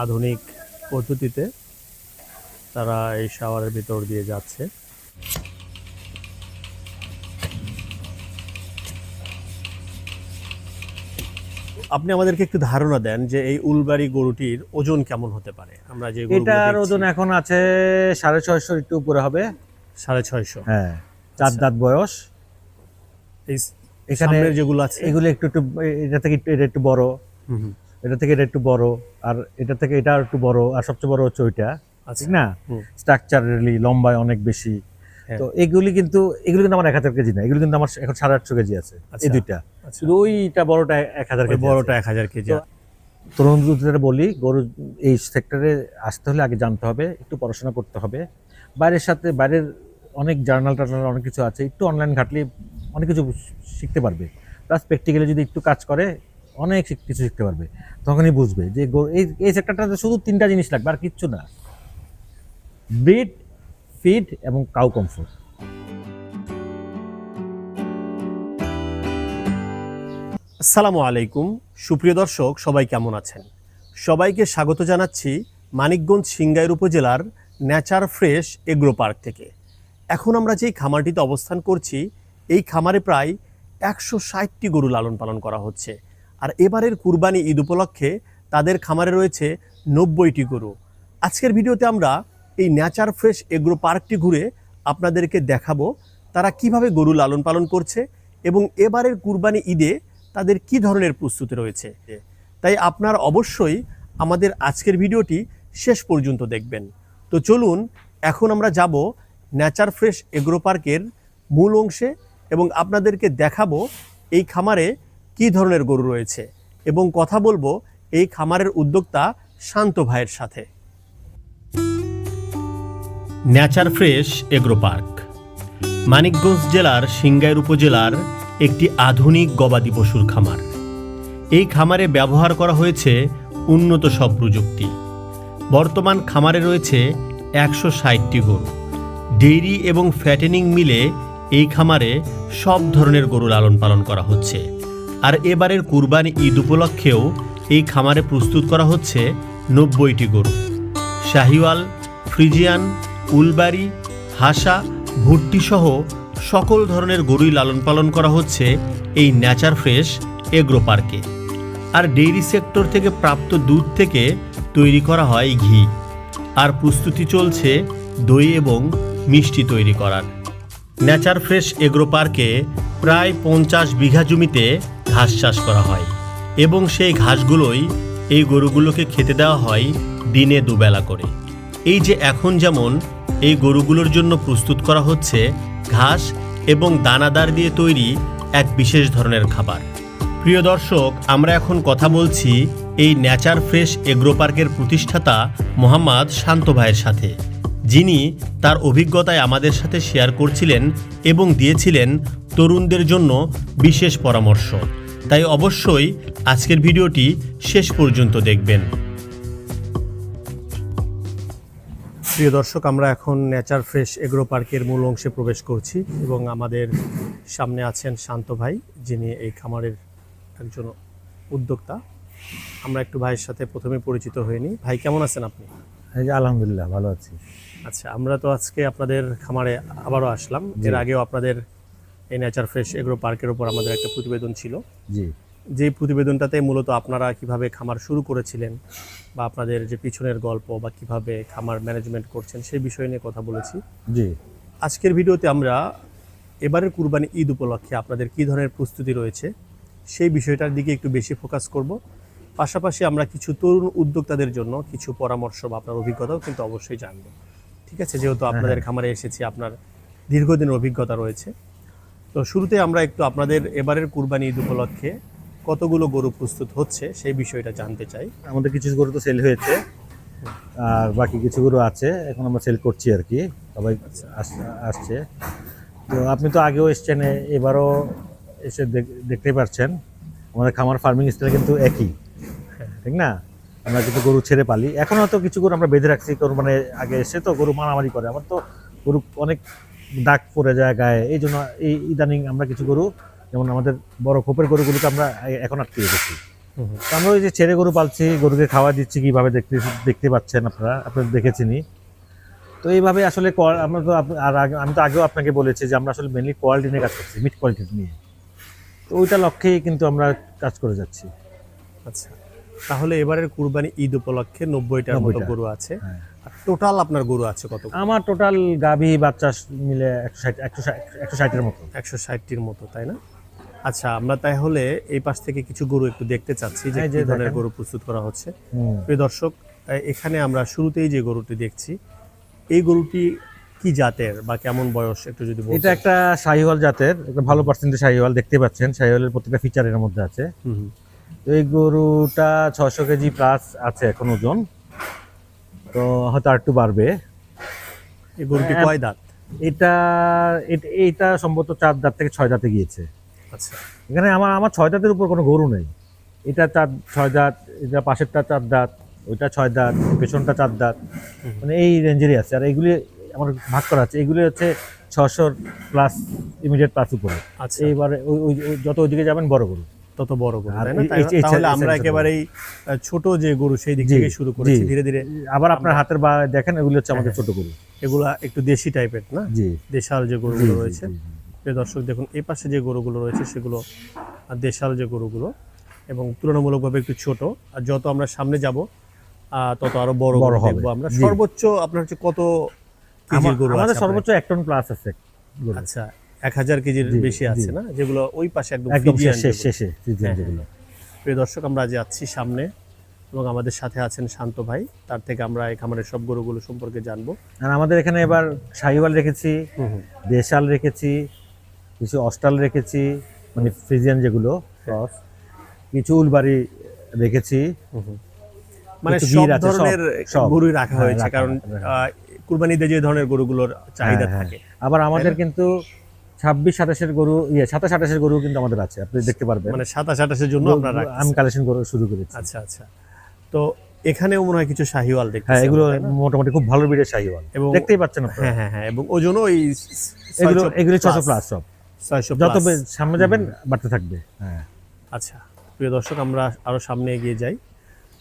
আধুনিক পদ্ধতিতে তারা এই শাওয়ারের ভিতর দিয়ে যাচ্ছে। আপনি আমাদেরকে একটু ধারণা দেন যে এই উলবাড়ি গরুটির ওজন কেমন হতে পারে? আমরা যে এটার ওজন এখন আছে 650 একটু উপরে হবে। 650? হ্যাঁ, 4 দাঁত বয়স। এই এখানে যেগুলো আছে এগুলো একটু এটা থেকে এটা একটু বড়, এটা থেকে এটা একটু বড়, আর এটা থেকে এটা একটু বড়, আর সবচেয়ে বড় হচ্ছে ওইটা, ঠিক না? স্ট্রাকচারালি লম্বায় অনেক বেশি। তো এগুলি কিন্তু আমার 1000 কেজি না, এগুলো কিন্তু আমার এখন 850 কেজি আছে। এই দুইটা শুধু ওইটা বড়টা 1000 কেজি, বড়টা 1000 কেজি। তরুণ যুবকদের বলি, গরু এই সেক্টরে আসতে হলে আগে জানতে হবে, একটু পড়াশোনা করতে হবে। বাইরের অনেক জার্নাল টার্নাল অনেক কিছু আছে, একটু অনলাইন ঘাটলে অনেক কিছু শিখতে পারবে। প্লাস প্র্যাকটিক্যালি যদি একটু কাজ করে অনেক কিছু শিখতে পারবে। তখনই বুঝবে যে এই সেক্টরটাতে শুধু 3টা জিনিস লাগবে, আর কিচ্ছু না: ব্রিড, ফিড এবং কাউ কমফোর্ট। আসসালামু আলাইকুম সুপ্রিয় দর্শক, সবাই কেমন আছেন? সবাইকে স্বাগত জানাচ্ছি মানিকগঞ্জ সিংগাইর উপজেলার নেচার ফ্রেশ এগ্রো পার্ক থেকে। এখন আমরা যেই খামারটিতে অবস্থান করছি, এই খামারে প্রায় 160টি গরু লালন পালন করা হচ্ছে। আর এবারের কুরবানি ঈদ উপলক্ষে তাদের খামারে রয়েছে 90টি গরু। আজকের ভিডিওতে আমরা এই নেচার ফ্রেশ এগ্রো পার্কটি ঘুরে আপনাদেরকে দেখাবো তারা কিভাবে গরু লালন পালন করছে এবং এবারের কুরবানি ঈদে তাদের কি ধরনের প্রস্তুতি রয়েছে। তাই আপনার অবশ্যই আমাদের আজকের ভিডিওটি শেষ পর্যন্ত দেখবেন। তো চলুন এখন আমরা যাব নেচার ফ্রেশ এগ্রো পার্কের মূল অংশে এবং আপনাদেরকে দেখাবো এই খামারে কি ধরনের গরু রয়েছে এবং কথা বলবো এই খামারের উদ্যোক্তা শান্ত ভাইয়ের সাথে। Nature fresh agro park Manikganj জেলার সিংগাইর উপজেলার একটি আধুনিক গবাদি পশুর খামার। এই খামারে ব্যবহার করা হয়েছে উন্নত সব প্রযুক্তি। বর্তমান খামারে রয়েছে 160টি গরু। ডেইরি এবং ফ্যাটেনিং মিলে এই খামারে সব ধরনের গরু লালন পালন করা হচ্ছে। আর এবারের কুরবানি ঈদ উপলক্ষেও এই খামারে প্রস্তুত করা হচ্ছে 90টি গরু। শাহিওয়াল, ফ্রিজিয়ান, উলবাড়ি, হাসা, ভুট্টি সহ সকল ধরনের গরুই লালন পালন করা হচ্ছে এই নেচার ফ্রেশ এগ্রো পার্কে। আর ডেইরি সেক্টর থেকে প্রাপ্ত দুধ থেকে তৈরি করা হয় ঘি। আর প্রস্তুতি চলছে দই এবং মিষ্টি তৈরি করার। নেচার ফ্রেশ এগ্রো পার্কে প্রায় 50 বিঘা জমিতে ঘাস চাষ করা হয় এবং সেই ঘাসগুলোই এই গরুগুলোকে খেতে দেওয়া হয় দিনে দুবেলা করে। এই যে এখন যেমন এই গরুগুলোর জন্য প্রস্তুত করা হচ্ছে ঘাস এবং দানাদার দিয়ে তৈরি এক বিশেষ ধরনের খাবার। প্রিয় দর্শক, আমরা এখন কথা বলছি এই নেচার ফ্রেশ এগ্রো পার্কের প্রতিষ্ঠাতা মোহাম্মদ শান্ত ভাইয়ের সাথে, যিনি তার অভিজ্ঞতায় আমাদের সাথে শেয়ার করছিলেন এবং দিয়েছিলেন তরুণদের জন্য বিশেষ পরামর্শ। তাই অবশ্যই আজকের ভিডিওটি শেষ পর্যন্ত দেখবেন। প্রিয় দর্শক, আমরা এখন নেচার ফ্রেশ এগ্রো পার্কের মূল অংশে প্রবেশ করছি এবং আমাদের সামনে আছেন শান্ত ভাই, যিনি এই খামারের একজন উদ্যোক্তা। আমরা একটু ভাইয়ের সাথে প্রথমে পরিচিত হইনি। ভাই, কেমন আছেন আপনি? আলহামদুলিল্লাহ, ভালো আছি। আচ্ছা, আমরা তো আজকে আপনাদের খামারে আবারও আসলাম। এর আগেও আপনাদের এই নেচার ফ্রেশ এগ্রো পার্কের উপর আমাদের একটা প্রতিবেদন ছিল। জি, যে প্রতিবেদনটাতে মূলত আপনারা কিভাবে খামার শুরু করেছিলেন বা আপনাদের যে পিছনের গল্প বা কিভাবে খামার ম্যানেজমেন্ট করছেন সেই বিষয় নিয়ে কথা বলেছি। জি, আজকের ভিডিওতে আমরা এবারের কুরবানি ঈদ উপলক্ষে আপনাদের কী ধরনের প্রস্তুতি রয়েছে সেই বিষয়টার দিকে একটু বেশি ফোকাস করব। পাশাপাশি আমরা কিছু তরুণ উদ্যোক্তাদের জন্য কিছু পরামর্শ বা আপনার অভিজ্ঞতাও কিন্তু অবশ্যই জানবো। ঠিক আছে, যেহেতু আপনাদের খামারে এসেছি, আপনার দীর্ঘদিনের অভিজ্ঞতা রয়েছে। তো শুরুতে আমরা একটু আপনাদের এবারের কুরবানি ঈদ উপলক্ষে কতগুলো গরু প্রস্তুত হচ্ছে সেই বিষয়টা জানতে চাই। আমাদের কিছু গরু তো সেল হয়েছে, আর বাকি কিছু গরু আছে, এখন আমরা সেল করছি আর কি। সবাই আসছে। তো আপনি তো আগেও এসছেন, এবারও এসে দেখতেই পাচ্ছেন আমাদের খামার ফার্মিং স্টাইল কিন্তু একই, ঠিক না? আমরা কিন্তু গরু ছেড়ে পালি। এখন হয়তো কিছু গরু আমরা বেঁধে রাখছি, গরু মানে আগে এসে তো গরু মারামারি করে, আমার তো গরু অনেক দাগ পড়ে যায় গায়ে। এই জন্য এই ইদানিং আমরা কিছু গরু, যেমন আমাদের বড় খোপের গরুগুলোকে আমরা এখন আটকে রেখেছি। তো আমরা ওই যে ছেড়ে গরু পালছি, গরুকে খাওয়া দিচ্ছি কিভাবে দেখতে পাচ্ছেন আপনারা দেখেছেনই। তো এইভাবে আসলে আমরা তো আমি তো আগেও আপনাকে বলেছি যে আমরা আসলে মেনলি কোয়ালিটি নিয়ে কাজ করছি, মিট কোয়ালিটি নিয়ে। তো ওইটা লক্ষ্যেই কিন্তু আমরা কাজ করে যাচ্ছি। আচ্ছা, তাহলে এবারের কুরবানি ঈদ উপলক্ষে 90টার মতো 90টা। গরু আছে। হ্যাঁ। আর টোটাল আপনার গরু আছে কত? আমার টোটাল গাভী বাচ্চা মিলে 160-160-160-এর মতো। 160টির মতো, তাই না? আচ্ছা, আমরা তাহলে এই পাশ থেকে কিছু গরু একটু দেখতে চাচ্ছি যে এই যে কি ধরনের দেখেন। গরু প্রস্তুত করা হচ্ছে। হুম। প্রিয় দর্শক, এখানে আমরা শুরুতেই যে গরুটি দেখছি, এই গরুটি কি জাতের বা কেমন বয়স একটু যদি এটা বলতেন। একটা শাহিওয়াল জাতের, একটা ভালো পার্সেন্টেজ শাহিওয়াল, দেখতে পাচ্ছেন শাহিওয়ালের প্রত্যেকটা ফিচার এর মধ্যে আছে। হুম হুম। তো এই গরুটা 600 কেজি প্লাস আছে এখন ওজন, তো হয়তো আর একটু বাড়বে। এই গরুটি কয় দাঁত? এটা এইটা সম্ভবত 4 দাঁত থেকে 6 দাঁতে গিয়েছে। আচ্ছা, এখানে আমার 6 দাঁতের উপর কোনো গরু নেই। এটা 6 দাঁত, এটা পাশেরটা 4 দাঁত, ওইটা 6 দাঁত, পেছনটা 4 দাঁত, মানে এই রেঞ্জেরই আছে। আর এইগুলি আমার ভাগ করা আছে, এগুলি হচ্ছে 600 প্লাস, ইমিডিয়েট প্লাস উপরে। আচ্ছা, এইবারে ওই যত ওইদিকে যাবেন বড় গরু। তত বড় গরু, আর তাই না? এই তাহলে আমরা size এর একেবারেই ছোট যে গরু সেই দিক জি, থেকে শুরু করেছি, জি। ধীরে ধীরে আবার আপনার হাতের বা দেখেন এগুলি হচ্ছে আমাদের ছোট গরু। এগুলা একটু দেশি টাইপের, না? জি, দেশাল যে জি, গরুগুলো জি, রয়েছে। জি, জি। প্রিয় দর্শক দেখুন, এই পাশে যে গরুগুলো রয়েছে সেগুলো দেশাল যে গরুগুলো, এবং তুলনামূলকভাবে একটু ছোট। আর যত আমরা সামনে যাব তত আরো বড় বড় গরু হবে। দেখবো আমরা। জি। সর্বোচ্চ আপনার হচ্ছে কত কেজির গরু আমাদের আছে সর্বোচ্চ আপনার? 1 টন প্লাস আছে গরু। আচ্ছা, 1000 কেজির জি, বেশি আছে, জি। না? যেগুলো ওই পাশে একদম একদম ফিজিয়ান যেগুলো। শেষে হ্যাঁ, যেগুলো। প্রিয় দর্শক, আমরা যাচ্ছি সামনে এবং আমাদের সাথে আছেন শান্ত ভাই। তার থেকে আমরা এই খামারের সব গরুগুলো সম্পর্কে জানবো। আর আমাদের এখানে এবার শাহিওয়াল রেখেছি, দেশাল রেখেছি, কিছু অস্টাল রেখেছি, মানে ফ্রিজিয়ান যেগুলো ক্রস, কিছু উলবাড়ি রেখেছি। মানে কিছু সব গির আছে, ধরনের সব। গরুই রাখা হ্যাঁ, হয়েছে, কারণ কুরবানিতে যে ধরনের গরুগুলোর চাহিদা হ্যাঁ, থাকে। আবার আমাদের কিন্তু 26-27-এর গরু, 27-28-এর গরু কিন্তু আমাদের আছে, আপনি দেখতে পারবেন। মানে 27-28-এর জন্য আপনারা আমি রাখতেছেন। কালেকশন করে শুরু করেছি। আচ্ছা আচ্ছা, তো এখানেও মনে হয় কিছু শাহিওয়াল হ্যাঁ, দেখতেছি এগুলো আমরা, তাই না? মোটামুটি খুব ভালো ব্রিডের শাহিওয়াল, এবং দেখতেই পাচ্ছেন আপনারা। হ্যাঁ হ্যাঁ হ্যাঁ, এবং ওজনও ওই এগুলো 600 প্লাস সব, 600 যত প্লাস। সামনে যাবেন বাড়তে থাকবে। হ্যাঁ, আচ্ছা, প্রিয় দর্শক, আমরা আরো সামনে এগিয়ে যাই।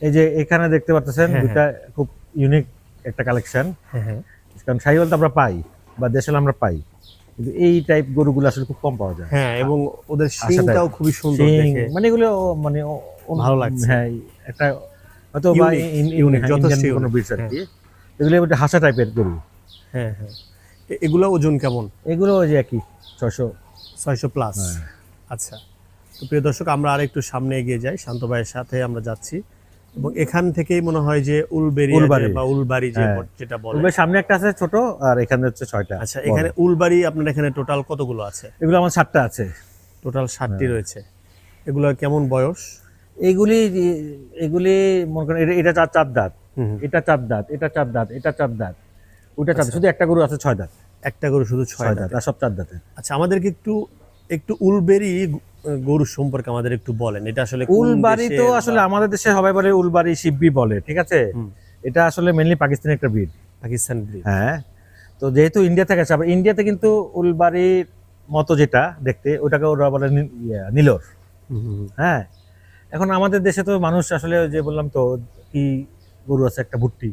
এই যে এখানে দেখতে পাচ্ছেন হ্যাঁ, দুটা খুব ইউনিক একটা কালেকশন। হ্যাঁ হ্যাঁ, কারণ শাহিওয়াল তো আমরা পাই বা দেশাল আমরা পাই, কিন্তু এই টাইপ গরুগুলো আসলে খুব কম পাওয়া যায়। হ্যাঁ, এবং ওদের আশা শিংটাও type। খুবই সুন্দর শিং, দেখে। মানে এগুলো মানে ভালো লাগছে। হ্যাঁ, একটা হয়তো বা Unique, যথেষ্ট ইন্ডিয়ান কোনো unique, ব্রিডস আর হ্যাঁ। কি। এগুলো একটা হাসা টাইপের গরু। হ্যাঁ হ্যাঁ, এগুলো ওজন কেমন? এগুলো ওই যে একই 600। 600 প্লাস। হ্যাঁ। আচ্ছা, তো প্রিয় দর্শক, আমরা আর একটু সামনে এগিয়ে যাই, শান্ত ভাইয়ের সাথে আমরা যাচ্ছি, এবং এখান থেকেই মনে হয় যে উলবাড়ি বা উলবাড়ি হ্যাঁ। যেটা বলে। ওগুলো সামনে একটা আছে ছোট, আর এখানে হচ্ছে 6টা। আচ্ছা, এখানে উলবাড়ি আপনার এখানে টোটাল কতগুলো আছে? এগুলো আমার 7টা আছে। টোটাল 7টি রয়েছে। এগুলোর কেমন বয়স? এগুলি এগুলি মনে করেন এটা 4 দাঁত, হুম, এটা 4 দাঁত, এটা 4 দাঁত, এটা 4 দাঁত, ওইটা 4 দাঁত। শুধু একটা গরু আছে 6 দাঁত। একটা গরু শুধু 6 6 দাঁত। দাঁত, আর সব 4 দাঁতে। আচ্ছা, আমাদেরকে একটু উলবেরি গরু সম্পর্কে আমাদের একটু বলেন। এটা আসলে কোন উলবাড়ি তো দেশের আসলে বা আমাদের দেশে সবাই বলে উলবাড়ি, শিববি বলে, ঠিক আছে। হুম। এটা আসলে মেইনলি পাকিস্তানি একটা ব্রিড। পাকিস্তান ব্রিড। হ্যাঁ, তো যেহেতু ইন্ডিয়া থেকে আছে, আবার ইন্ডিয়াতে কিন্তু উলবাড়ির মতো যেটা দেখতে, ওটাকে ওরা বলে নীলর। হ্যাঁ, এখন আমাদের দেশে তো মানুষ আসলে যে বললাম তো কি গরু আছে একটা ভুট্টি,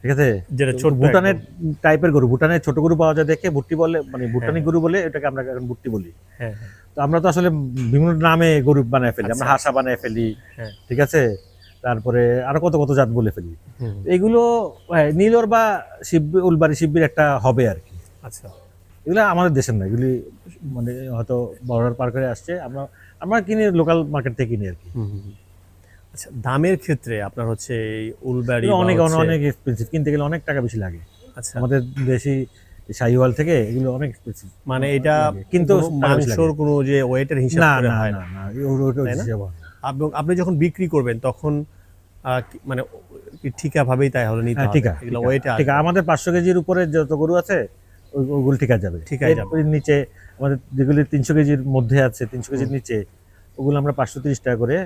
ঠিক আছে, যেটা তো ছোট ভুটানের টাইপের গরু, ভুটানের ছোট গরু পাওয়া যায় দেখে ভুট্টি বলে, মানে ভুটানি গরু বলে এটাকে আমরা এখন ভুট্টি বলি। হ্যাঁ তো আমরা তো আসলে বিভিন্ন নামে গরু বানায় ফেলি, আমরা আচ্ছা, হাসা বানায় ফেলি, হ্যাঁ। ঠিক আছে, তারপরে আরো কত কত জাত বলে ফেলি। হুম। এগুলো নীলর বা শিববি, উলবাড়ি শিববির একটা হবে আর কি। আচ্ছা, এগুলো আমাদের দেশের না, এগুলি মানে হয়তো বর্ডার পার করে আসছে, আমরা কিনি লোকাল মার্কেট থেকে কিনি আর কি। আচ্ছা, দামের ক্ষেত্রে আপনার হচ্ছে এই উলবাড়ি এগুলো বা অনেক হচ্ছে- অনেক এক্সপেন্সিভ, কিনতে গেলে অনেক টাকা বেশি লাগে। আচ্ছা, আমাদের দেশি শাহিওয়াল থেকে এগুলো অনেক এক্সপেন্সিভ, মানে এটা কিন্তু কোনো মাংসর কোনো যে ওয়েটের হিসাব না করে না হয় না না, না, তাই না? এবং আপনি যখন বিক্রি করবেন তখন মানে ঠিকা ভাবেই তাই হলো নিতে হ্যাঁ, হবে। ঠিক আছে, এগুলো ওয়েটে ঠিক আছে। আমাদের 500 কেজির উপরে যত গরু আছে ওগুলো ঠিক আছে যাবে। ঠিক আছে যাবে। এর নিচে আমাদের যেগুলি 300 কেজির মধ্যে আছে, 300 কেজির নিচে, ওগুলো আমরা 530 টাকা করে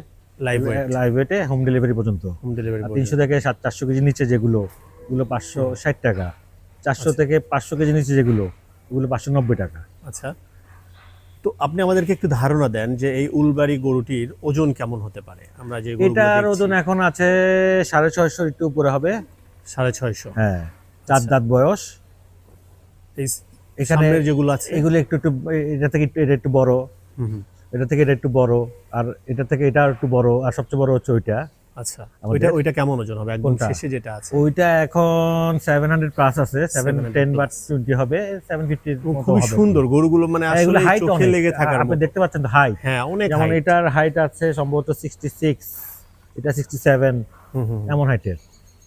লাইভ ওয়েট, লাইভ ওয়েটে হোম ডেলিভারি পর্যন্ত। Home delivery. আর 300 থেকে 400 কেজির নিচে যেগুলো, ওগুলো 560 টাকা। 400 থেকে 500 কেজির নিচে যেগুলো, ওগুলো 590 টাকা। আচ্ছা, তো আপনি আমাদেরকে একটু ধারণা দেন যে এই উলবাড়ি গরুটির ওজন কেমন হতে পারে? আমরা যে গরুগুলো এটার দেখছি, ওজন এখন আছে 650 একটু উপরে হবে। 650। হ্যাঁ, 4 দাঁত বয়স। এই এখানে সামনের যেগুলো আছে, এগুলো একটু একটু এটা থেকে এটা একটু বড়, হুম হুম, এটা থেকে এটা একটু বড়, আর এটা থেকে এটা একটু বড়, আর সবচেয়ে বড় হচ্ছে ওইটা। আচ্ছা আমাদের- ওইটা কেমন ওজন হবে একদম কোনটা? শেষে যেটা আছে? ওইটা এখন 700 প্লাস আছে, 710 বা 20 হবে, 750 এবং খুবই সুন্দর গরুগুলো, মানে এগুলো আসলে হাইট চোখে লেগে থাকার আপনি মতো। দেখতে পাচ্ছেন তো হাইট। হ্যাঁ অনেক যেমন height। এটার হাইট আছে সম্ভবত 66, এটা 67, হুম হুম, এমন হাইটের।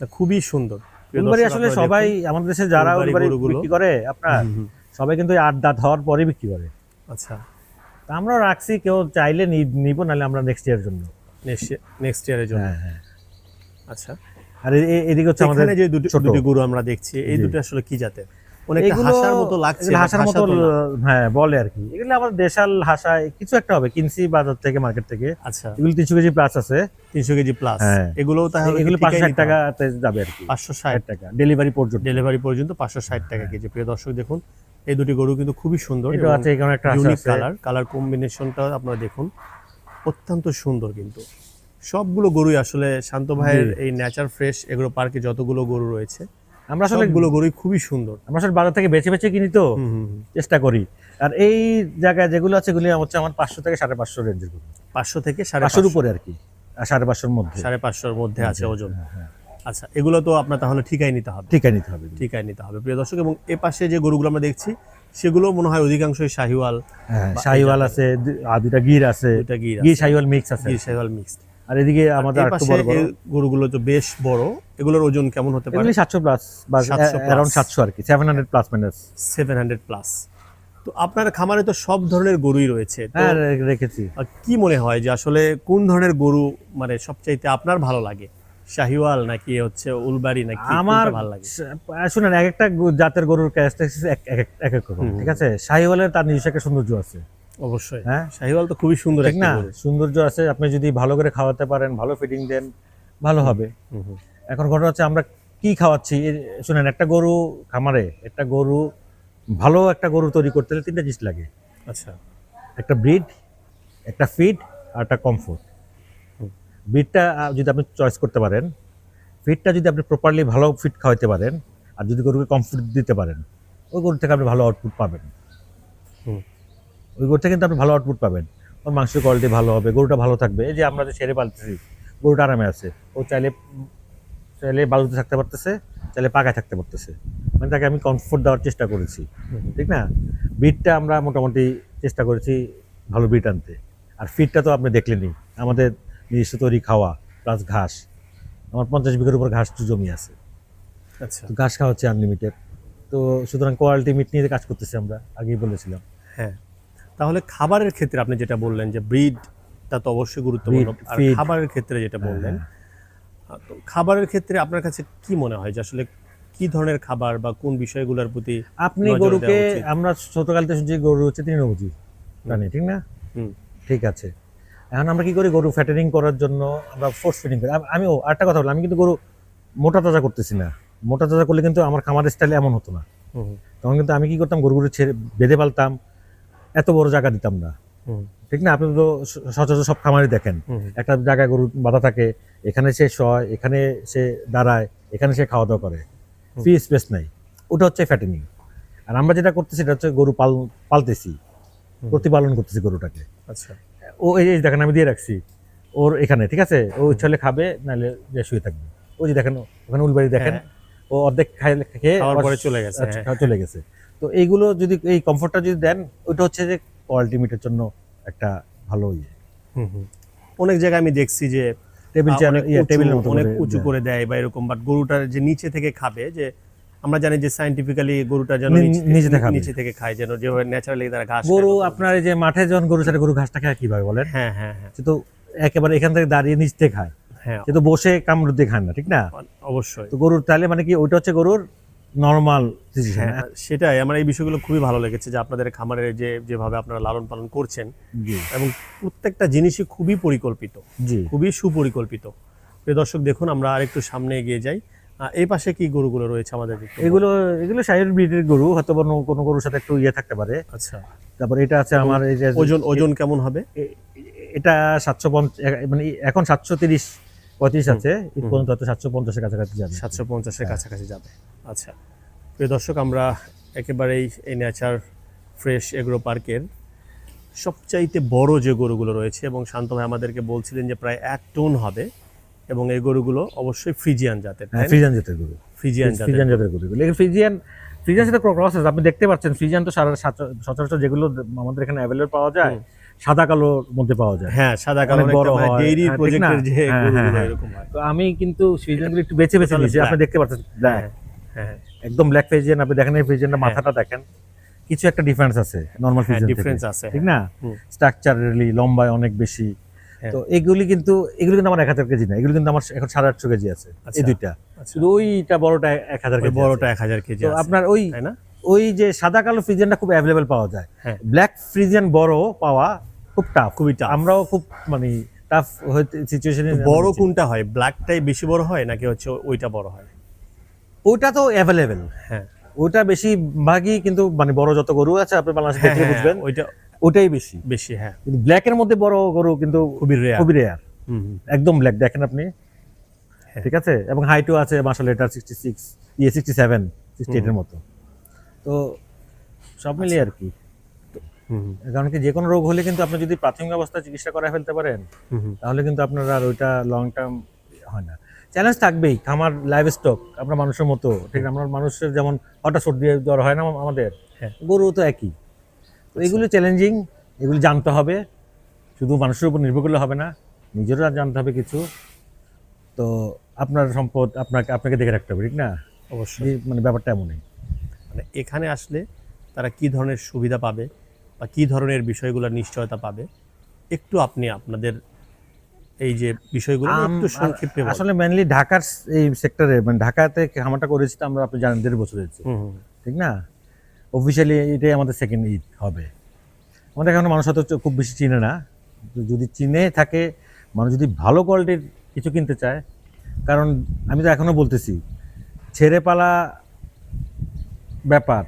তা খুবই সুন্দর। প্রিয় উলবাড়ি দর্শক, আসলে আপনারা সবাই দেখুন। আমাদের দেশে যারা উলবাড়ি উলবাড়ি গরুগুলো- বিক্রি করে আপনার হুম হুম, সবাই কিন্তু 8 দাঁত হওয়ার পরে বিক্রি করে। আচ্ছা তা আমরাও রাখছি, কেউ চাইলে নিব, নাহলে আমরা নেক্সট ইয়ারের জন্য। নেক্সট ইয়ারের জন্য। হ্যাঁ হ্যাঁ। আচ্ছা, আর এদিকে হচ্ছে আমাদের এখানে যে ছোট দুটি গরু আমরা দেখছি, এই জি। দুটো আসলে কি জাতের? অনেকটা এগুলো হাসার মতো লাগছে, এগুলো হাসার but মতো, হাসা তো না। হ্যাঁ বলে আর কি। এগুলো আমাদের দেশাল হাসায় কিছু একটা হবে, কিনছি বাজার থেকে, মার্কেট থেকে। আচ্ছা, এগুলো 300 কেজি প্লাস আছে। 300 কেজি প্লাস। হ্যাঁ। এগুলো তাহলে এগুলো টিকাই 560 নিতে হবে? টাকাতে যাবে আর কি, 560 টাকা ডেলিভারি পর্যন্ত। ডেলিভারি পর্যন্ত 560 টাকা কেজি। প্রিয় দর্শক দেখুন, এই দুটি গরু কিন্তু খুবই সুন্দর। এটা আছে, এখানে একটা হাসা ইউনিক আছে। কালার কম্বিনেশনটা আপনারা দেখুন, অত্যন্ত সুন্দর। কিন্তু সবগুলো গরুই আসলে শান্ত ভাইয়ের এই নেচার ফ্রেশ এগ্রো পার্কে যতগুলো গরু রয়েছে, আমরা আসলে সবগুলো গরুই খুবই সুন্দর। আমরা আসলে বাজার থেকে বেছে বেছে কিনি তো, হুম হুম হুম। চেষ্টা করি। আর এই জায়গায় যেগুলো আছে এগুলি হচ্ছে আমার 500 থেকে 550 রেঞ্জের গরু, 500 থেকে 500 550, উপরে আর কি, আর 550 মধ্যে। 550 মধ্যে আছে ওজন। হ্যাঁ, আচ্ছা, এগুলো তো আপনার তাহলে ঠিকাই নিতে হবে। ঠিকাই নিতে হবে। ঠিকাই নিতে হবে প্রিয় দর্শক। এবং এ পাশে যে গরুগুলো আমরা দেখছি, সেগুলো মনে হয় অধিকাংশই শাহিওয়াল। হ্যাঁ, বা শাহিওয়াল আছে, আর দুটা গির আছে, দুইটা গির গির আছে, শাহিওয়াল মিক্স আছে। গির শাহিওয়াল মিক্সড। আর এদিকে আমাদের এই আরেকটু পাশে বড় বড়, এই গরুগুলো তো বেশ বড়, এগুলোর ওজন কেমন হতে পারে? এগুলি 700 প্লাস বা 700 plus। অ্যারাউন্ড 700 আর কি, 700 প্লাস মাইনাস। 700 প্লাস। তো আপনার খামারে তো সব ধরনের গরুই রয়েছে, তো হ্যাঁ রেখেছি। কি মনে হয় যে আসলে কোন ধরনের গরু মানে সবচাইতে আপনার ভালো লাগে? শাহিওয়াল নাকি হচ্ছে উলবাড়ি, নাকি আমার কোনটা ভালো লাগে? শুনেন, এক একটা জাতের গরুর ক্যারেক্টারিস্টিক্স এক এক রকম, ঠিক আছে। শাহিওয়ালের তার নিজস্ব একটা সৌন্দর্য আছে, অবশ্যই। হ্যাঁ শাহিওয়াল তো খুবই সুন্দর ঠিক একটা না, গরু। সৌন্দর্য আছে। আপনি যদি ভালো করে খাওয়াতে পারেন, ভালো ফিডিং দেন, ভালো হবে। হুম হুম, এখন ঘটনা হচ্ছে আমরা কি খাওয়াচ্ছি। শুনেন, একটা গরু খামারে একটা গরু, ভালো একটা গরু তৈরি করতে হলে 3টা জিনিস লাগে: আচ্ছা, একটা ব্রিড, একটা ফিড, আর একটা কমফোর্ট। ব্রিডটা যদি আপনি চয়েস করতে পারেন, ফিডটা যদি আপনি প্রপারলি ভালো ফিড খাওয়াতে পারেন, আর যদি গরুকে কমফোর্ট দিতে পারেন, ওই গরু থেকে আপনি ভালো আউটপুট পাবেন। হুম। ওই গরু থেকে কিন্তু আপনি ভালো আউটপুট পাবেন। ওর মাংসের কোয়ালিটি ভালো হবে, গরুটা ভালো থাকবে। এই যে আমরা যে ছেড়ে পালতেছি, গরুটা আরামে আছে, ও চাইলে চাইলে বালুতে থাকতে পারতেছে, চাইলে পাকায় থাকতে পারতেছে। মানে তাকে আমি কমফোর্ট দেওয়ার চেষ্টা করেছি, ঠিক না। ব্রিডটা আমরা মোটামুটি চেষ্টা করেছি ভালো ব্রিড আনতে। আর ফিডটা তো আপনি দেখলেনই, আমাদের নিজস্ব তৈরি খাওয়া প্লাস ঘাস। আমার 50 বিঘার উপর ঘাস জমি আছে, আচ্ছা। তো ঘাস খাওয়া হচ্ছে আনলিমিটেড। তো সুতরাং কোয়ালিটি মিট নিয়ে কাজ করতেছি আমরা, আগেই বলেছিলাম। হ্যাঁ, তাহলে খাবারের ক্ষেত্রে আপনি যেটা বললেন যে ব্রিডটা তো অবশ্যই গুরুত্বপূর্ণ, Breed, আর feed। খাবারের ক্ষেত্রে যেটা বললেন, তো খাবারের ক্ষেত্রে আপনার কাছে কি মনে হয় যে আসলে কি ধরনের খাবার বা কোন বিষয়গুলোর প্রতি আপনি নজর গরুকে, দেওয়া উচিত? আমরা ছোটকাল থেকে শুনছি গরু হচ্ছে তৃণভোজী প্রাণী, ঠিক না। হুম, ঠিক আছে, এখন আমরা কি করি, গরু ফ্যাটেনিং করার জন্য আমরা ফোর্স ফিডিং করি। আমি আরেকটা কথা বললাম, আমি কিন্তু গরু মোটা তাজা করতেছি না। মোটা তাজা করলে কিন্তু আমার খামারের স্টাইলে এমন হতো না। হুম, তখন কিন্তু আমি কি করতাম, গরুগুলো ছেড়ে বেঁধে পালতাম, এত বড় জায়গা দিতাম না, হুম, ঠিক না। আপনি তো সচরাচর সব খামারে দেখেন, হুম, একটা জায়গায় গরু বাঁধা থাকে, এখানে সে শয়, এখানে সে দাঁড়ায়, এখানে সে খাওয়া দাওয়া করে, ফ্রি স্পেস নাই। ওটা হচ্ছে ফ্যাটেনিং। আর আমরা যেটা করতেছি সেটা হচ্ছে গরু পালতেছি, প্রতিপালন করতেছি গরুটাকে। আচ্ছা, ও এই যে দেখেন, আমি দিয়ে রাখছি ওর এখানে, ঠিক আছে। ও ইচ্ছা হলে খাবে, নাহলে যে শুয়ে থাকবে। ওই যে দেখেন ওখানে উলবাড়ি দেখেন, হ্যাঁ। ও অর্ধেক খেয়ে খাওয়ার আবার পরে চলে গেছে, আচ্ছা, হ্যাঁ। চলে গেছে। তো এইগুলো যদি, এই কমফোর্টটা যদি দেন, ওইটা হচ্ছে যে কোয়ালিটি মিটের জন্য একটা ভালো ইয়ে। হুম, হুম। অনেক জায়গায় আমি দেখছি যে টেবিল চেয়ার, অনেক টেবিলের মতো অনেক করে উঁচু দেয়। করে দেয় বা এরকম, বাট গরুটার যে নিচে থেকে খাবে, যে আমরা জানি যে সায়েন্টিফিক্যালি গরুটা যেন নিচে থেকে খাবে। নিচে থেকে খায়, যেন যেভাবে ন্যাচারালি তারা ঘাস গরু খায়। আপনার এই যে মাঠে যখন গরু ছাড়ে, গরু ঘাসটা খায় কিভাবে বলেন? হ্যাঁ হ্যাঁ হ্যাঁ সে তো একেবারে এখান থেকে দাঁড়িয়ে নিচ থেকে খায়, হ্যাঁ, সে তো বসে কামড় দিয়ে খায় না, ঠিক না। অবশ্যই। তো গরুর তাহলে মানে কি, ওইটা হচ্ছে গরুর নর্মাল সিচুয়েশন। হ্যাঁ, সেটাই আমার এই বিষয়গুলো খুবই ভালো লেগেছে যে আপনাদের খামারের যেভাবে আপনারা লালন পালন করছেন, জি এবং প্রত্যেকটা জিনিসই খুবই পরিকল্পিত, জি। খুবই সুপরিকল্পিত। প্রিয় দর্শক দেখুন, আমরা আরেকটু সামনে এগিয়ে যাই। এই পাশে কি গরুগুলো রয়েছে আমাদের একটু বলুন। এগুলো শাহিওয়াল ব্রিডের গরু, হয়তো বা কোনো গরুর সাথে একটু ইয়ে থাকতে পারে। আচ্ছা, তারপর এটা আছে আমার এই যে ওজন ওজন কেমন হবে? এটা 750, মানে এখন 730-35 আছে, ঈদ পর্যন্ত হয়তো 750-এর কাছাকাছি যাবে। 750-এর কাছাকাছি যাবে। আচ্ছা, প্রিয় দর্শক, আমরা একেবারেই এই নেচার ফ্রেশ এগ্রো পার্কের সবচাইতে বড় যে গরুগুলো রয়েছে, এবং শান্ত ভাই আমাদেরকে বলছিলেন যে প্রায় 1 টন হবে, এবং এই গরুগুলো অবশ্যই ফ্রিজিয়ান জাতের। হ্যাঁ, ফ্রিজিয়ান জাতের গরু, ফ্রিজিয়ান ফ্রিজিয়ান জাতের গরুগুলো। এগুলো ফ্রিজিয়ান সাথে ক্রস আছে, আপনি দেখতে পাচ্ছেন। ফ্রিজিয়ান তো সচরাচর যেগুলো আমাদের এখানে অ্যাভেলেবল পাওয়া যায় সাদা কালোর মধ্যে পাওয়া যায়। হ্যাঁ, সাদা কালো অনেক বড় হয়, ডেইরি হ্যাঁ, ঠিক প্রজেক্টের না? যে হ্যাঁ, গরুগুলো হ্যাঁ, এরকম হয়। তো আমি কিন্তু ফ্রিজিয়ানগুলো একটু বেছে বেছে নিয়েছি। আপনি দেখতে পাচ্ছেন ব্ল্যাক, হ্যাঁ, একদম ব্ল্যাক ফ্রিজিয়ান। আপনি দেখেন এই ফ্রিজিয়ানটা, মাথাটা দেখেন, কিছু একটা ডিফারেন্স আছে নরমাল ফ্রিজিয়ান থেকে, ডিফারেন্স আছে, ঠিক না? স্ট্রাকচারালি লম্বায় অনেক বেশি। তো এগুলো কিন্তু আমার 1000 কেজি না, এগুলো কিন্তু আমার এখন 850 কেজি আছে, এই দুইটা। শুধু ওইটা বড়টা 1000 কেজি, বড়টা 1000 কেজি তো আছে। আপনার তাই না? ওই যে সাদা কালো ফ্রিজিয়ানটা খুব অ্যাভেলেবল পাওয়া যায়। ব্ল্যাক ফ্রিজিয়ান বড় পাওয়া খুব টাফ, খুবই টাফ। আমরাও খুব মানে টাফ সিচুয়েশনে। বড় কোনটা হয়? ব্ল্যাকটাই বেশি বড় হয় নাকি হচ্ছে ওইটা বড় হয়? ওইটা তো অ্যাভেলেবেল, হ্যাঁ, ওইটা বেশি ভাগই, কিন্তু মানে বড় যত গরু আছে আপনি বাংলাদেশে দেখলে বুঝবেন ওইটাই বেশি বেশি। হ্যাঁ, কিন্তু ব্ল্যাকের মধ্যে বড় গরু কিন্তু খুবই রেয়ার, খুবই রেয়ার, একদম ব্ল্যাক দেখেন আপনি, ঠিক আছে? এবং হাইটও আছে মাশাআল্লাহ, এটা 67, 68 এর মতো। তো সব মিলিয়ে আর কি। কারণ কি যে কোনো রোগ হলে কিন্তু আপনি যদি প্রাথমিক অবস্থায় চিকিৎসা করা ফেলতে পারেন, তাহলে কিন্তু আপনার আর ওইটা লং টার্ম হয় না। চ্যালেঞ্জ থাকবেই, খামার লাইভ স্টক আপনার মানুষের মতো, ঠিক না? আমরা মানুষের যেমন হঠাৎ সর্দি জ্বর হয় না আমাদের, গরু তো একই। তো এগুলো চ্যালেঞ্জিং, এগুলো জানতে হবে, শুধু মানুষের উপর নির্ভর করলে হবে না, নিজেরও জানতে হবে কিছু। তো আপনার সম্পদ আপনাকে দেখে রাখতে হবে, ঠিক না? অবশ্যই, মানে ব্যাপারটা এমনই। মানে এখানে আসলে তারা কি ধরনের সুবিধা পাবে বা কি ধরনের বিষয়গুলোর নিশ্চয়তা পাবে, একটু আপনি আপনাদের এই যে বিষয়গুলো একটু সংক্ষেপে বলুন। আসলে মেইনলি ঢাকার এই সেক্টরে, মানে ঢাকাতে খামারটা করেছি তো আমরা, আপনি জানেন 1.5 বছর হয়েছে, ঠিক না? অফিসিয়ালি এটাই আমাদের সেকেন্ড ঈদ হবে। আমাদের এখানে মানুষ হয়তো খুব বেশি চিনে না, যদি চিনে থাকে, মানুষ যদি ভালো কোয়ালিটির কিছু কিনতে চায়, কারণ আমি তো এখনো বলতেছি, ছেড়ে পালা ব্যাপার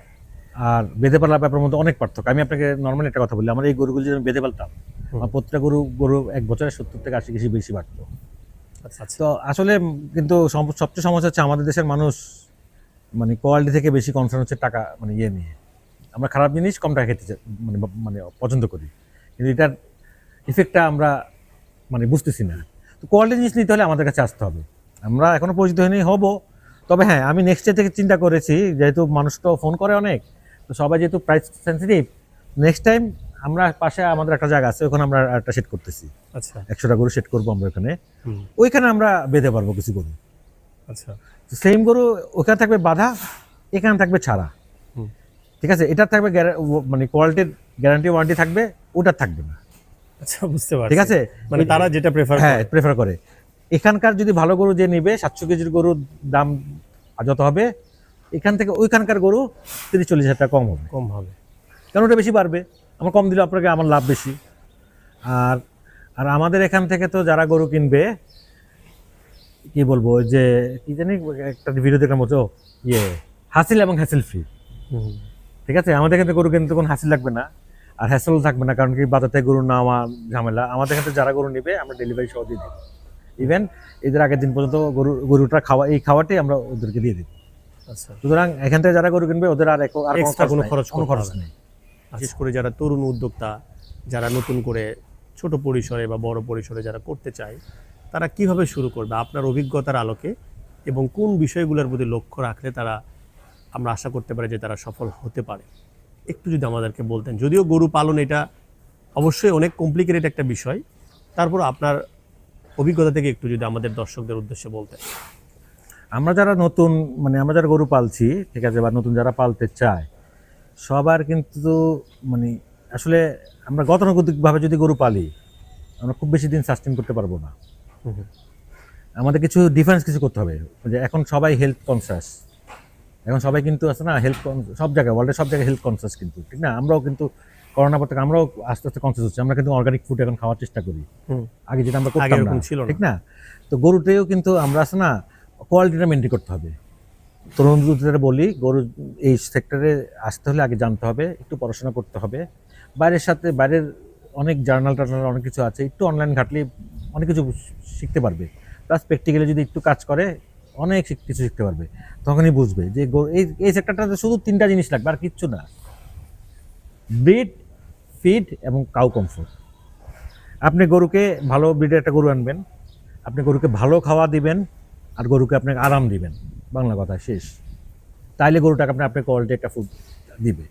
আর বেঁধে পালা ব্যাপারের মধ্যে অনেক পার্থক্য। আমি আপনাকে নর্মালি একটা কথা বলি, আমার এই গরুগুলো যদি আমি বেঁধে পালতাম, আমার প্রত্যেকটা গরু 1 বছরে 70 থেকে 80 কেজি বেশি বাড়তো। তো আসলে কিন্তু সবচেয়ে সমস্যা হচ্ছে আমাদের দেশের মানুষ মানে কোয়ালিটি থেকে বেশি কনসার্ন হচ্ছে টাকা, মানে ইয়ে নিয়ে। আমরা খারাপ জিনিস কম টাকা খেতে মানে পছন্দ করি, কিন্তু এটার ইফেক্টটা আমরা মানে বুঝতেছি না। তো কোয়ালিটি জিনিস নিতে হলে আমাদের কাছে আসতে হবে। আমরা এখনো পরিচিত হয়নি, হবো। তবে হ্যাঁ, আমি নেক্সট ডে থেকে চিন্তা করেছি, যেহেতু মানুষ তো ফোন করে অনেক, তো সবাই যেহেতু প্রাইস সেন্সিটিভ, নেক্সট টাইম আমরা পাশে আমাদের একটা জায়গা আছে, ওখানে আমরা একটা সেট করতেছি। আচ্ছা, 100টা গরু সেট করবো আমরা ওখানে, ওইখানে আমরা বেঁধে পারবো কিছু গরু। আচ্ছা, সেম গরু ওখানে থাকবে বাঁধা, এখানে থাকবে ছাড়া, ঠিক আছে? এটা থাকবে মানে কোয়ালিটির গ্যারান্টি ওয়ারেন্টি থাকবে, ওটা থাকবে না। আচ্ছা, বুঝতে পারছি, ঠিক আছে? মানে তারা যেটা প্রেফার করে। এখানকার যদি ভালো গরু যে নিবে, 700 কেজির গরুর দাম যত হবে, এখান থেকে ওইখানকার গরু 30-40 হাজার টাকা কম হবে, কারণ ওটা বেশি বাড়বে। আমার কম দিলে আপনাকে আমার লাভ বেশি। আর আর আমাদের এখান থেকে তো যারা গরু কিনবে, কি বলবো, যে কি জানি একটা ভিডিও দেখার মতো, হাসিল এবং হ্যাসেল ফ্রি, ঠিক আছে? আমাদের এখানে গরু কিনতে কোনো হাসিল লাগবে না, আর হ্যাসেল থাকবে না, কারণ কি বাজার থেকে গরু নেওয়া ঝামেলা। আমাদের এখানে যারা গরু নেবে আমরা ডেলিভারি সহ দিয়ে দিই, ইভেন এদের আগের দিন পর্যন্ত গরুটা এই খাওয়াটাই আমরা ওদেরকে দিয়ে দিই। আচ্ছা, সুতরাং এখান থেকে যারা গরু কিনবে ওদের আর কোনো খরচ নেই। বিশেষ করে যারা তরুণ উদ্যোক্তা, যারা নতুন করে ছোট পরিসরে বা বড় পরিসরে যারা করতে চায়, তারা কিভাবে শুরু করবে আপনার অভিজ্ঞতার আলোকে, এবং কোন বিষয়গুলোর প্রতি লক্ষ্য রাখলে তারা, আমরা আশা করতে পারি যে তারা সফল হতে পারে, একটু যদি আমাদেরকে বলতেন। যদিও গরু পালন এটা অবশ্যই অনেক কমপ্লিকেটেড একটা বিষয়, তারপর আপনার অভিজ্ঞতা থেকে একটু যদি আমাদের দর্শকদের উদ্দেশ্যে বলতেন। আমরা যারা নতুন, মানে আমরা যারা গরু পালছি, ঠিক আছে, বা নতুন যারা পালতে চায়, সবার কিন্তু মানে আসলে আমরা গতানুগতিকভাবে যদি গরু পালি, আমরা খুব বেশি দিন সাস্টেন করতে পারবো না। আমাদের কিছু ডিফারেন্স কিছু করতে হবে। যে এখন সবাই হেলথ কনসাস, এখন সবাই কিন্তু আছে না, সব জায়গায়, ওয়ার্ল্ডের সব জায়গায় হেলথ কনসাস কিন্তু, ঠিক না? আমরাও কিন্তু করোনা পর থেকে আমরাও আস্তে আস্তে কনসাস হচ্ছে। আমরা কিন্তু অর্গানিক ফুড এখন খাওয়ার চেষ্টা করি, আগে যেটা আমরা করতাম না, ঠিক না? তো গরুতেও কিন্তু আমরা আছে না, কোয়ালিটিটা মেনটেন করতে হবে। তরুণদের বলি, গরু এই সেক্টরে আসতে হলে আগে জানতে হবে, একটু পড়াশোনা করতে হবে, বাইরের অনেক জার্নাল টার্নাল অনেক কিছু আছে, একটু অনলাইন ঘাটলে অনেক কিছু শিখতে পারবে, প্লাস প্র্যাকটিক্যালি যদি একটু কাজ করে অনেক কিছু শিখতে পারবে। তখনই বুঝবে যে এই সেক্টরটাতে শুধু 3টা জিনিস লাগবে, আর কিচ্ছু না। ব্রিড, ফিড এবং কাউ কমফোর্ট। আপনি গরুকে ভালো ব্রিডের একটা গরু আনবেন, আপনি গরুকে ভালো খাওয়া দিবেন, আর গরুকে আপনাকে আরাম দিবেন, বাংলা কথা শেষ। তাইলে গরুটাকে আপনার কোয়ালিটি একটা ফুড দিবে।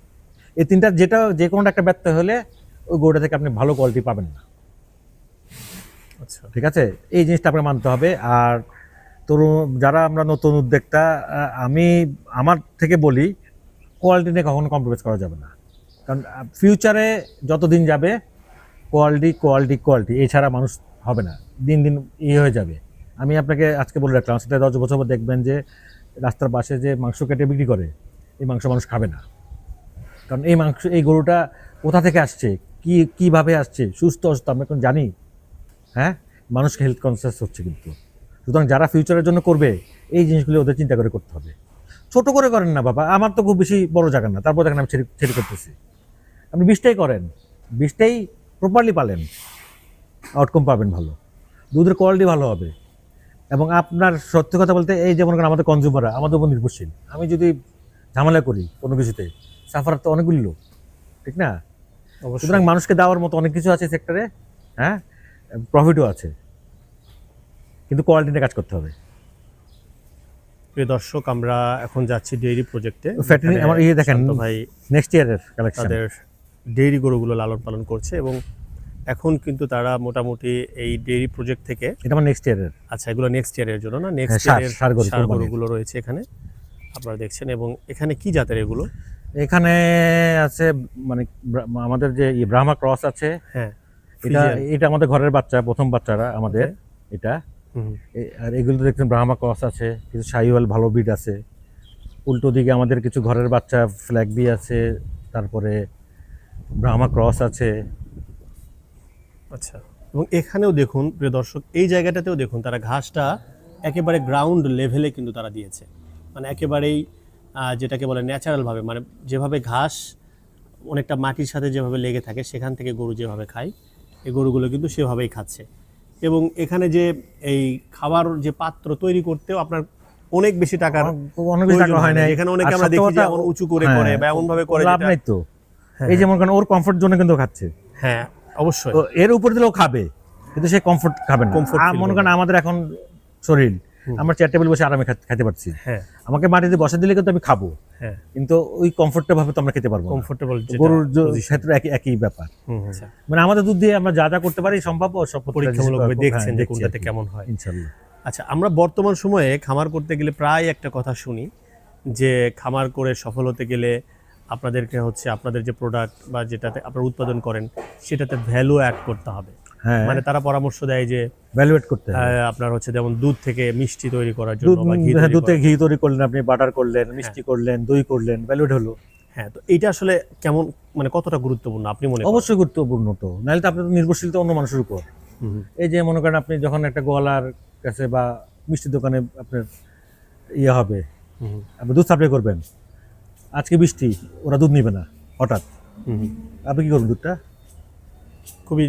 এই 3টার যে কোনোটা একটা ব্যর্থ হলে ওই গরুটা থেকে আপনি ভালো কোয়ালিটি পাবেন না। আচ্ছা, ঠিক আছে, এই জিনিসটা আপনার মানতে হবে। আর যারা আমরা নতুন উদ্যোক্তা, আমি আমার থেকে বলি, কোয়ালিটি নিয়ে কখনো কম্প্রোমাইজ করা যাবে না। কারণ ফিউচারে যতদিন যাবে কোয়ালিটি কোয়ালিটি কোয়ালিটি এছাড়া মানুষ হবে না, দিন দিন হয়ে যাবে। আমি আপনাকে আজকে বলে রাখলাম, সেটা 10 বছর পর দেখবেন যে রাস্তার পাশে যে মাংস কেটে বিক্রি করে, এই মাংস মানুষ খাবে না। কারণ এই গরুটা কোথা থেকে আসছে, কিভাবে আসছে, সুস্থ অসুস্থ আমরা এখন জানি। হ্যাঁ, মানুষকে হেলথ কনসিয়াস হচ্ছে কিন্তু। সুতরাং যারা ফিউচারের জন্য করবে এই জিনিসগুলো ওদের চিন্তা করে করতে হবে। ছোট করে করেন না বাবা, আমার তো খুব বেশি বড় জায়গা না, তারপর দেখেন আমি ছেড়ে করতেছি। আপনি 20টাই করেন, 20টাই প্রপারলি পালেন, আউটকাম পাবেন ভালো, দুধের কোয়ালিটি ভালো হবে। এবং আপনার সত্যি কথা বলতে, এই যেমন আমাদের কনজিউমাররা আমাদের উপর নির্ভরশীল। আমি যদি ঝামেলা করি কোনো কিছুতে, সাফার তো অনেকগুলি লোক, ঠিক না? সুতরাং মানুষকে দেওয়ার মতো অনেক কিছু আছে সেক্টরে, হ্যাঁ, প্রফিটও আছে, কিন্তু কোয়ালিটি নিয়ে কাজ করতে হবে। প্রিয় দর্শক, আমরা এখন যাচ্ছি ডেইরি প্রজেক্টে। ফ্যাক্টরি আমার দেখেন ভাই নেক্সট ইয়ারের কালেকশন, তাদের ডেইরি গরুগুলো লালন পালন করছে এবং এখন কিন্তু তারা মোটামুটি এই ডেইরি প্রজেক্ট থেকে, এটা আমার নেক্সট ইয়ারের। আচ্ছা, এগুলো নেক্সট ইয়ারের জন্য না? নেক্সট ইয়ারের ষাঁড় গরুগুলো রয়েছে এখানে, আপনারা দেখছেন। এবং এখানে কি জাতের এগুলো? এখানে আছে মানে আমাদের যে ব্রাহ্মা ক্রস আছে। হ্যাঁ, এটা আমাদের ঘরের বাচ্চা, প্রথম বাচ্চারা আমাদের এটা। আর এগুলো দেখছেন ব্রাহ্মা ক্রস আছে, কিছু শাহিওয়াল ভালো ব্রিড আছে। উল্টো দিকে আমাদের কিছু ঘরের বাচ্চা ফ্ল্যাগবি আছে, তারপরে ব্রাহ্মা ক্রস আছে। আচ্ছা, এবং এখানেও দেখুন প্রিয় দর্শক, এই জায়গাটাতেও দেখুন তারা ঘাসটা একেবারে গ্রাউন্ড লেভেলে কিন্তু তারা দিয়েছে, মানে একেবারেই যেটাকে বলে ন্যাচারালভাবে, মানে যেভাবে ঘাস অনেকটা মাটির সাথে যেভাবে লেগে থাকে সেখান থেকে গরু যেভাবে খায়, এই গরুগুলো কিন্তু সেভাবেই খাচ্ছে। এবং এখানে যে এই খাবার যে পাত্র তৈরি করতেও আপনার অনেক বেশি টাকা হয় না। এখানে অনেকে আমরা দেখি যে এমন উঁচু করে করে বা এমন ভাবে করে, লাভ নাই তো। এই যেমন ওর কমফোর্ট জোনে কিন্তু খাচ্ছে। হ্যাঁ, অবশ্যই। তো এর উপর দিলেও খাবে, কিন্তু সে কমফোর্ট খাবে না। মনে করেন আমাদের এখন শরীর, আমরা চেয়ার টেবিল বসে আরামে খেতে পারছি। হ্যাঁ, আমাকে মাটিতে বসে দিলে কিন্তু আমি খাবো। হ্যাঁ, কিন্তু ওই কমফোর্টেবল ভাবে তো আমরা খেতে পারবো। কমফোর্টেবল গরুর ক্ষেত্রে একই ব্যাপার। মানে আমাদের দুধ দিয়ে আমরা যা করতে পারি সম্ভব সব পরীক্ষামূলকভাবে দেখছেন যে কোনটাতে কেমন হয়, ইনশাআল্লাহ। আচ্ছা, আমরা বর্তমান সময়ে খামার করতে গেলে প্রায় একটা কথা শুনি যে খামার করে সফল হতে গেলে আপনাদেরকে হচ্ছে আপনাদের যে প্রোডাক্ট বা যেটাতে আপনারা উৎপাদন করেন সেটাতে ভ্যালু অ্যাড করতে হবে। মানে তারা পরামর্শ দেয় যে ভ্যালু অ্যাড করতে হবে। আপনার হচ্ছে যেমন দুধ থেকে মিষ্টি তৈরি করার জন্য, দুধ থেকে ঘি তৈরি করলেন, আপনি বাটার করলেন, মিষ্টি করলেন, দই করলেন, ভ্যালু অ্যাড হলো। হ্যাঁ, তো এইটা আসলে কেমন, মানে কতটা গুরুত্বপূর্ণ আপনি মনে করেন? অবশ্যই গুরুত্বপূর্ণ, তো নাহলে তো আপনার নির্ভরশীল তো অন্য মানুষের উপর। এই যে মনে করেন আপনি যখন একটা গোয়ালার কাছে বা মিষ্টির দোকানে আপনার হবে, আপনি দুধ সাপ্লাই করবেন, আজকে বৃষ্টি, ওরা দুধ নিবে না হঠাৎ, আপনি কি করবেন? দুধটা খুবই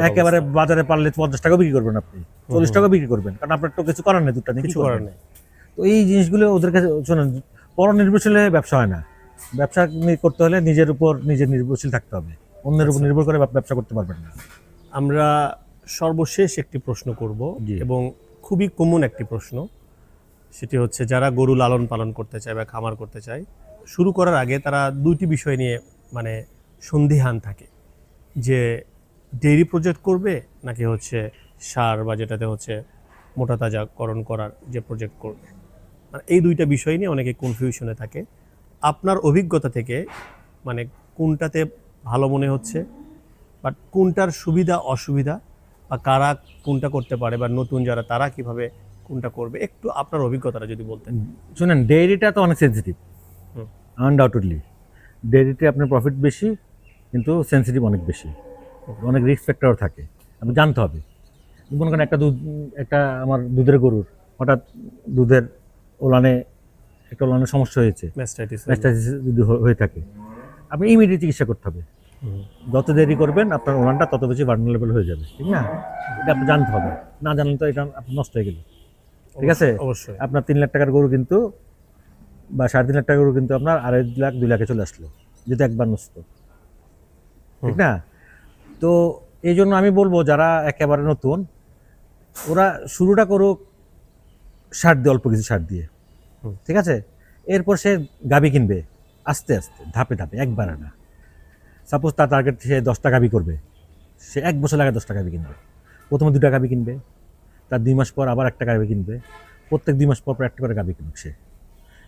একেবারে বাজারে পারলে 50 টাকা বিক্রি করবেন, আপনি 40 টাকা বিক্রি করবেন, কারণ আপনার তো কিছু করার নেই, দুধটা নিয়ে কিছু করার নেই। তো এই জিনিসগুলো ওদের কাছে শোনেন, পর নির্ভরশীল ব্যবসা হয় না। ব্যবসা করতে হলে নিজের উপর নিজের নির্ভরশীল থাকতে হবে, অন্যের উপর নির্ভর করে ব্যবসা করতে পারবেন না। আমরা সর্বশেষ একটি প্রশ্ন করব, এবং খুবই কমন একটি প্রশ্ন, সেটি হচ্ছে যারা গরু লালন পালন করতে চায় বা খামার করতে চায়, শুরু করার আগে তারা দুইটি বিষয় নিয়ে মানে সন্দিহান থাকে, যে ডেইরি প্রজেক্ট করবে নাকি হচ্ছে সার বা যেটাতে হচ্ছে মোটা তাজাকরণ করার যে প্রজেক্ট করবে। মানে এই দুইটা বিষয় নিয়ে অনেকে কনফিউশনে থাকে। আপনার অভিজ্ঞতা থেকে মানে কোনটাতে ভালো মনে হচ্ছে, বাট কোনটার সুবিধা অসুবিধা, বা কারা কোনটা করতে পারে, বা নতুন যারা তারা কিভাবে কোনটা করবে, একটু আপনার অভিজ্ঞতাটা যদি বলতেন। শুনেন, ডেইরিটা তো অনেক সেন্সিটিভ, আনডাউটেডলি ডেইরিতে আপনার প্রফিট বেশি, কিন্তু সেন্সিটিভ অনেক বেশি, অনেক রিস্ক ফ্যাক্টর থাকে, আপনি জানতে হবে। মনে করেন একটা আমার দুধের গরুর হঠাৎ দুধের ওলানে সমস্যা হয়েছে, ম্যাস্টাইটিস যদি হয়ে থাকে, আপনি ইমিডিয়েট চিকিৎসা করতে হবে। যত দেরি করবেন আপনার ওলানটা তত বেশি ভালনারেবল হয়ে যাবে, ঠিক না? এটা আপনি জানতে হবে, না জানলে তো এটা আপনার নষ্ট হয়ে গেল, ঠিক আছে? অবশ্যই। আপনার 3 লাখ টাকার গরু কিন্তু বা 3.5 লাখ টাকার গরু কিন্তু আপনার 2.5 লাখ 2 লাখে চলে আসলো, যেটা একবার নষ্ট, ঠিক না? তো এই জন্য আমি বলবো যারা একেবারে নতুন ওরা শুরুটা করুক সার দিয়ে, অল্প কিছু সার দিয়ে, ঠিক আছে? এরপর সে গাভী কিনবে আস্তে আস্তে, ধাপে ধাপে, একবারে না। সাপোজ তার টার্গেট সে 10টা গাভী করবে, সে 1 বছর লাগে 10টা গাভী কিনবে। প্রথমে 2টা গাভী কিনবে, তার 2 মাস পর আবার একটা গাভী কিনবে, প্রত্যেক 2 মাস পর পর একটা করে গাভী কিনুক সে।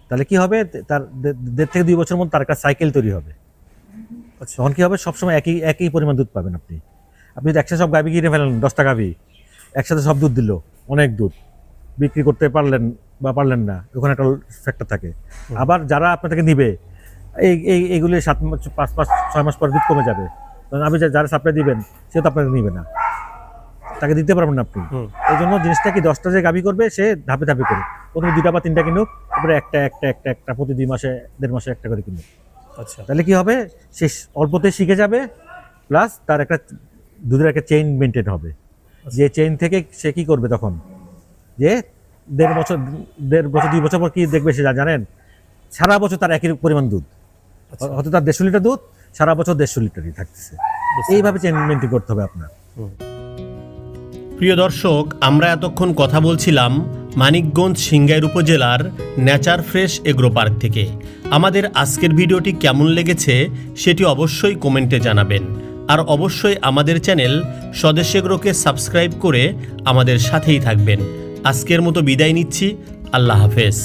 তাহলে কি হবে, তার 1.5 থেকে 2 বছরের মধ্যে তার একটা সাইকেল তৈরি হবে। তখন কি হবে, সবসময় একই পরিমাণ দুধ পাবেন আপনি। আপনি যদি একসাথে সব গাভী কিনে ফেলেন, 10টা গাভী একসাথে সব দুধ দিল, অনেক দুধ বিক্রি করতে পারলেন বা পারলেন না, ওখানে একটা ফ্যাক্টর থাকে। আবার যারা আপনার থেকে নিবে এইগুলি 7 মাস 5 মাস 6 মাস পর দুধ কমে যাবে, কারণ আপনি যারা সাপ্লাই দিবেন সে তো আপনাকে নিবে না, তাকে দিতে পারবেন না আপনি। এই জন্য জিনিসটা কি, 10টা যে গাভী করবে সে ধাপে ধাপে করুক, প্রথমে 2টা বা 3টা কিনুক, তারপরে একটা প্রতি 2 মাসে 1.5 মাসে একটা করে কিনুক। আচ্ছা, তাহলে কি হবে, সে অল্পতে শিখে যাবে, প্লাস তার একটা দুধের একটা চেইন মেনটেন হবে। যে চেইন থেকে সে কি করবে তখন, যে 1.5 বছর 2 বছর পর কি দেখবে সে জানেন, সারা বছর তার একই পরিমাণ দুধ, হয়তো তার 150 লিটার দুধ সারা বছর 150 লিটারই থাকতেছে। এইভাবে চেইন মেনটেন করতে হবে আপনার। প্রিয় দর্শক, আমরা এতক্ষণ কথা বলছিলাম মানিকগঞ্জ সিংগাইর উপজেলার নেচার ফ্রেশ এগ্রো পার্ক থেকে। আমাদের আজকের ভিডিওটি কেমন লেগেছে সেটি অবশ্যই কমেন্টে জানাবেন, আর অবশ্যই আমাদের চ্যানেল স্বদেশ এগ্রোকে সাবস্ক্রাইব করে আমাদের সাথেই থাকবেন। আজকের মতো বিদায় নিচ্ছি, আল্লাহ হাফেজ।